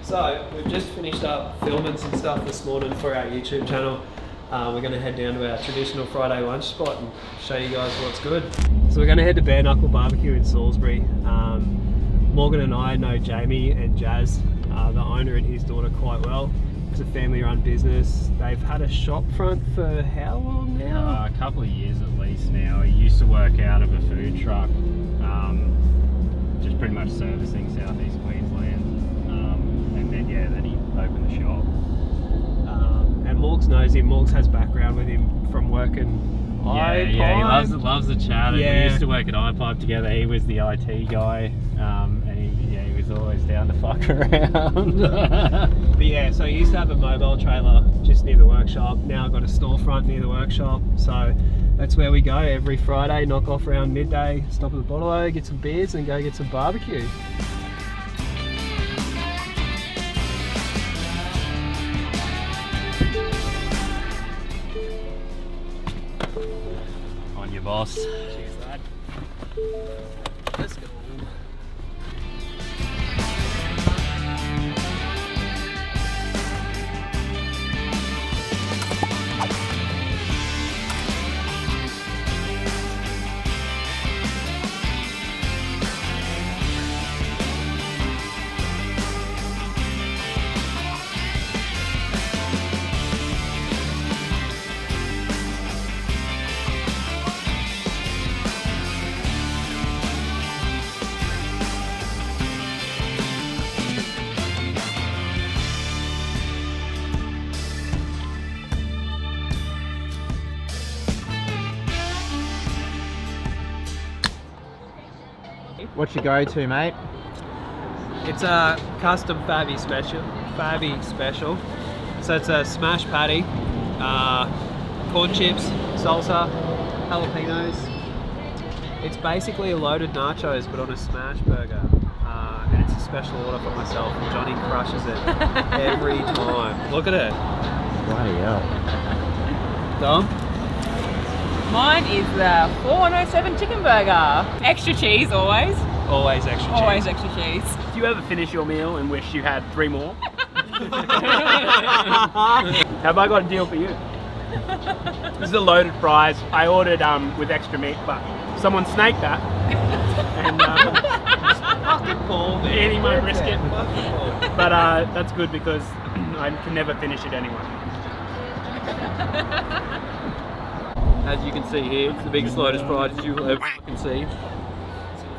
So we've just finished up filming some stuff this morning for our YouTube channel. We're going to head down to our traditional Friday lunch spot and show you guys what's good. So we're going to head to Bare Knuckle Barbecue in Salisbury. Morgan and I know Jamie and Jazz, the owner and his daughter, quite well. It's a family-run business. They've had a shop front for how long now? A couple of years at least now. He used to work out of a food truck, just pretty much servicing southeast Queensland. And then he opened the shop. And Morgs knows him. Morgs has background with him from working iPipe. Yeah, he loves the chat. Yeah. We used to work at iPipe together. He was the IT guy, and he was always down to fuck around. But yeah, so he used to have a mobile trailer just near the workshop. Now I've got a storefront near the workshop. So that's where we go every Friday, knock off around midday, stop at the Bottle-O, get some beers and go get some barbecue. On your boss. Cheers, lad. Let's go. What's your go-to, mate? It's a custom Fabby special. So it's a smash patty, corn chips, salsa, jalapenos. It's basically a loaded nachos but on a smash burger. And it's a special order for myself. And Johnny crushes it every time. Look at it. Bloody hell. Dom? Mine is the 4107 chicken burger. Extra cheese always. Always extra cheese. Always extra cheese. Do you ever finish your meal and wish you had 3 more? Have I got a deal for you? This is a loaded fries. I ordered with extra meat, but someone snaked that. And Fucking Paul, man. Eating my brisket. Fucking Paul. but that's good because I can never finish it anyway. As you can see here, it's the biggest loaded fries you will ever fucking see.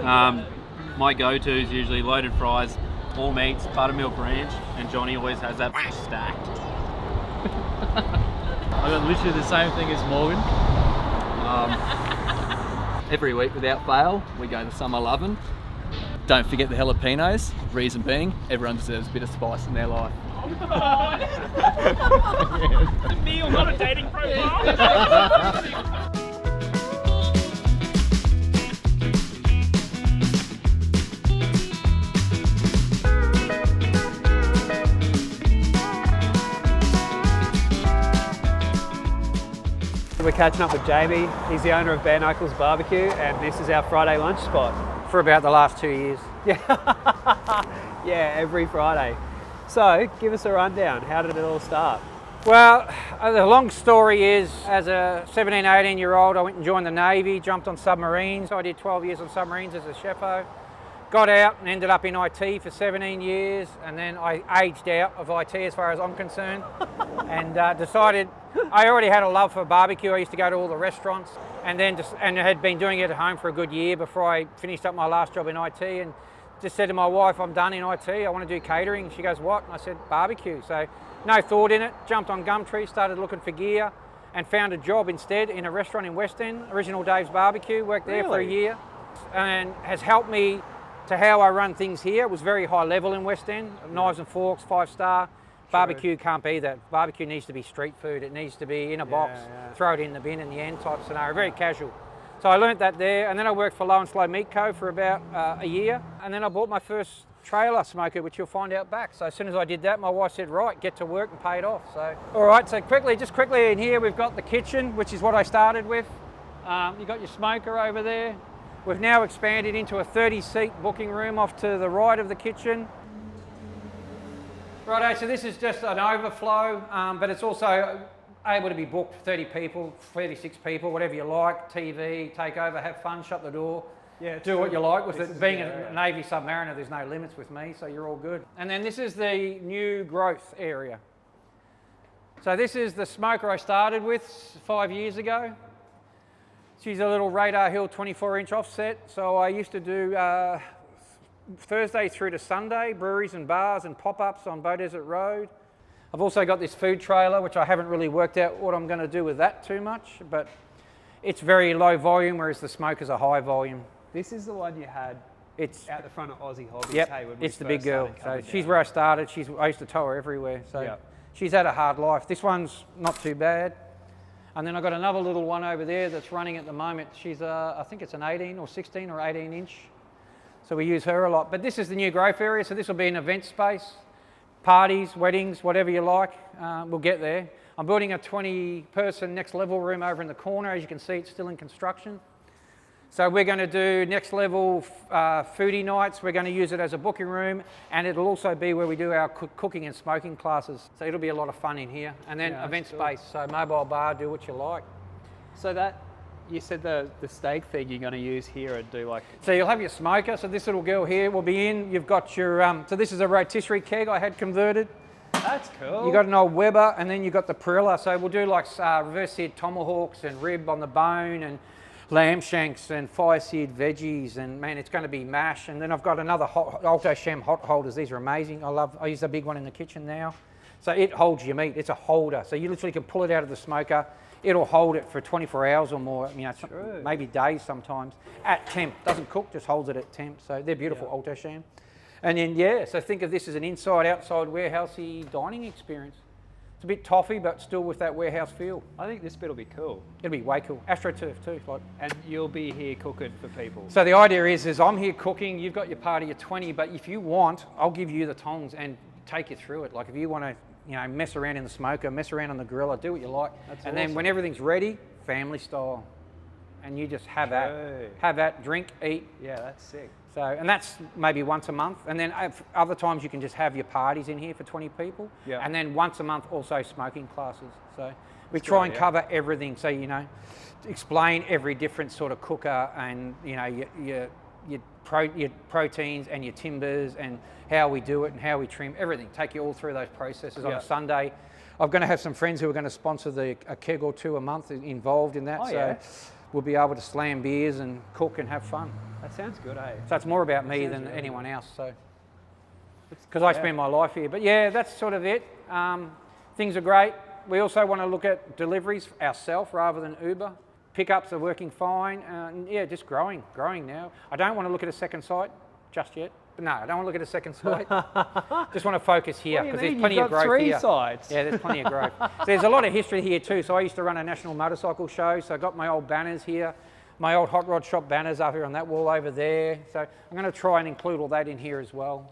My go-to is usually loaded fries, all meats, buttermilk ranch, and Johnny always has that stacked. I've got literally the same thing as Morgan. Every week without fail, we go to Summer Lovin'. Don't forget the jalapenos, reason being, everyone deserves a bit of spice in their life. The meal, not a dating profile. We're catching up with Jamie. He's the owner of Bare Knuckles Barbecue, and this is our Friday lunch spot. For about the last 2 years. Yeah, every Friday. So, give us a rundown. How did it all start? Well, the long story is, as a 17, 18-year-old, I went and joined the Navy, jumped on submarines. I did 12 years on submarines as a chefo. Got out and ended up in IT for 17 years, and then I aged out of IT as far as I'm concerned, and decided I already had a love for barbecue. I used to go to all the restaurants, and had been doing it at home for a good year before I finished up my last job in IT, and just said to my wife, I'm done in IT, I want to do catering. She goes, what? And I said, barbecue. So no thought in it, jumped on Gumtree, started looking for gear, and found a job instead in a restaurant in West End, Original Dave's Barbecue. Worked there for a year, and has helped me to how I run things here. It was very high level in West End, knives and forks, 5-star. Barbecue can't be that. Barbecue needs to be street food. It needs to be in a box, throw it in the bin in the end type scenario, very casual. So I learnt that there, and then I worked for Low and Slow Meat Co for about a year, and then I bought my first trailer smoker, which you'll find out back. So as soon as I did that, my wife said, right, get to work, and paid off. So, all right, so just quickly in here, we've got the kitchen, which is what I started with. You've got your smoker over there. We've now expanded into a 30-seat booking room off to the right of the kitchen. Righto, so this is just an overflow, but it's also able to be booked 30 people, 36 people, whatever you like, TV, take over, have fun, shut the door, do what you like with it. Being a Navy Submariner, there's no limits with me, so you're all good. And then this is the new growth area. So this is the smoker I started with 5 years ago. She's a little Radar Hill 24-inch offset, so I used to do Thursday through to Sunday, breweries and bars and pop-ups on Beaudesert Road. I've also got this food trailer, which I haven't really worked out what I'm going to do with that too much, but it's very low volume, whereas the smokers are high volume. This is the one you had It's out the front of Aussie Hobbies. Yep, hey, when we it's the big first girl. started So coming she's down. where I started. I used to tow her everywhere. So Yep. she's had a hard life. This one's not too bad. And then I've got another little one over there that's running at the moment. She's, I think it's an 18 or 16 or 18 inch. So we use her a lot. But this is the new growth area. So this will be an event space, parties, weddings, whatever you like. We'll get there. I'm building a 20-person next level room over in the corner. As you can see, it's still in construction. So we're going to do next level foodie nights. We're going to use it as a booking room, and it'll also be where we do our cooking and smoking classes. So it'll be a lot of fun in here. And then event space, so mobile bar, do what you like. So that, you said the steak thing you're going to use here and do like... So you'll have your smoker. So this little girl here will be in. You've got your, so this is a rotisserie keg I had converted. That's cool. You got an old Weber, and then you got the Perilla. So we'll do like reverse seared tomahawks and rib on the bone and lamb shanks and fire seared veggies, and man, it's going to be mash. And then I've got another Alto Sham hot holders. These are amazing. I use the big one in the kitchen now. So it holds your meat. It's a holder. So you literally can pull it out of the smoker. It'll hold it for 24 hours or more, you know, maybe days sometimes. At temp, doesn't cook, just holds it at temp. So they're beautiful, Alto Sham. And then, so think of this as an inside-outside warehousey dining experience. It's a bit toffee, but still with that warehouse feel. I think this bit will be cool. It'll be way cool. AstroTurf too. And you'll be here cooking for people. So the idea is I'm here cooking, you've got your party of 20, but if you want, I'll give you the tongs and take you through it. Like if you want to, you know, mess around in the smoker, mess around on the griller, do what you like. That's and then when everything's ready, family style. And you just have that, drink, eat. Yeah, that's sick. So, and that's maybe once a month. And then other times you can just have your parties in here for 20 people. Yeah. And then once a month also smoking classes. So we try and cover everything. So, you know, explain every different sort of cooker and, you know, your proteins and your timbers and how we do it and how we trim, everything. Take you all through those processes on a Sunday. I'm going to have some friends who are going to sponsor a keg or two a month involved in that. We'll be able to slam beers and cook and have fun. That sounds good, eh? So it's more about me than anyone else. So because I spend my life here. But yeah, that's sort of it. Things are great. We also want to look at deliveries ourselves rather than Uber. Pickups are working fine. Yeah, just growing now. I don't want to look at a second site just yet. But no, I don't want to look at a second site. Just want to focus here because there's plenty of growth here. You've got 3 sites. Yeah, there's plenty of growth. So there's a lot of history here too. So I used to run a national motorcycle show. So I got my old banners here. My old Hot Rod Shop banners up here on that wall over there. So I'm going to try and include all that in here as well.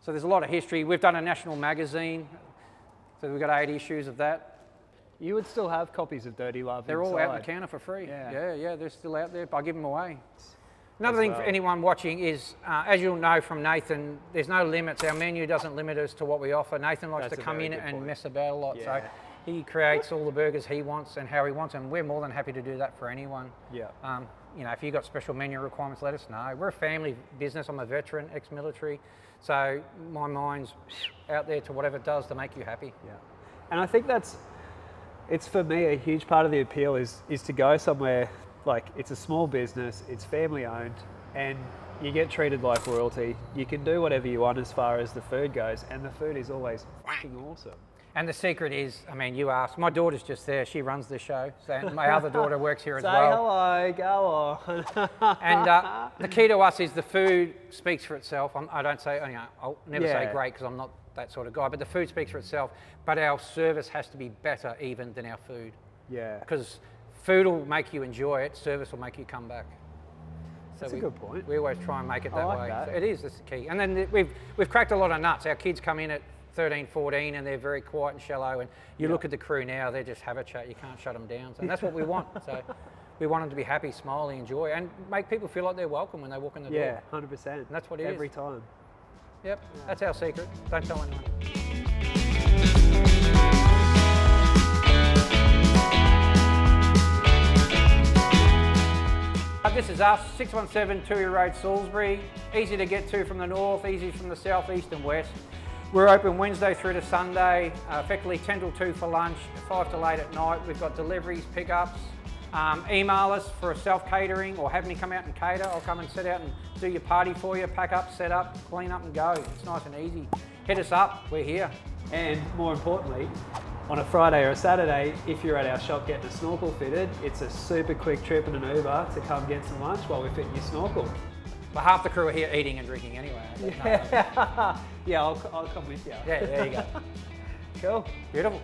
So there's a lot of history. We've done a national magazine. So we've got 8 issues of that. You would still have copies of Dirty Love They're inside. all out on the counter for free. Yeah. They're still out there, but I give them away. Another thing for anyone watching is, as you'll know from Nathan, there's no limits. Our menu doesn't limit us to what we offer. Nathan likes to come in and mess about a lot. Yeah. So he creates all the burgers he wants and how he wants them. We're more than happy to do that for anyone. Yeah. You know, if you've got special menu requirements, let us know. We're a family business. I'm a veteran, ex-military. So my mind's out there to whatever it does to make you happy. Yeah. And I think it's for me a huge part of the appeal is to go somewhere like it's a small business, it's family owned, and you get treated like royalty. You can do whatever you want as far as the food goes, and the food is always fucking awesome. And the secret is, I mean, you asked, my daughter's just there, she runs the show, so my other daughter works here as Say well. hello, go on. And the key to us is the food speaks for itself. I don't say, you know, I'll never say great because I'm not that sort of guy, but the food speaks for itself. But our service has to be better even than our food. Yeah. Because food will make you enjoy it, service will make you come back. So That's a good point. We always try and make it that like way. that. So it is, that's the key. And then we've cracked a lot of nuts. Our kids come in at 13, 14 and they're very quiet and shallow, and you look at the crew now, they just have a chat, you can't shut them down. So, and that's what we want. So we want them to be happy, smiley, enjoy, and make people feel like they're welcome when they walk in the door. Yeah, 100%. And that's what it is. Every time. Yep, that's our secret. Don't tell anyone. This is us, 617 Toohey Road, Salisbury. Easy to get to from the north, easy from the south, east and west. We're open Wednesday through to Sunday, effectively 10 till 2 for lunch, 5 till 8 at night. We've got deliveries, pickups. Email us for a self-catering or have me come out and cater. I'll come and set out and do your party for you, pack up, set up, clean up and go. It's nice and easy. Hit us up, we're here. And more importantly, on a Friday or a Saturday, if you're at our shop getting a snorkel fitted, it's a super quick trip and an Uber to come get some lunch while we're fitting your snorkel. But half the crew are here eating and drinking anyway. Yeah, I'll come with you. Yeah, there you go. Cool. Beautiful.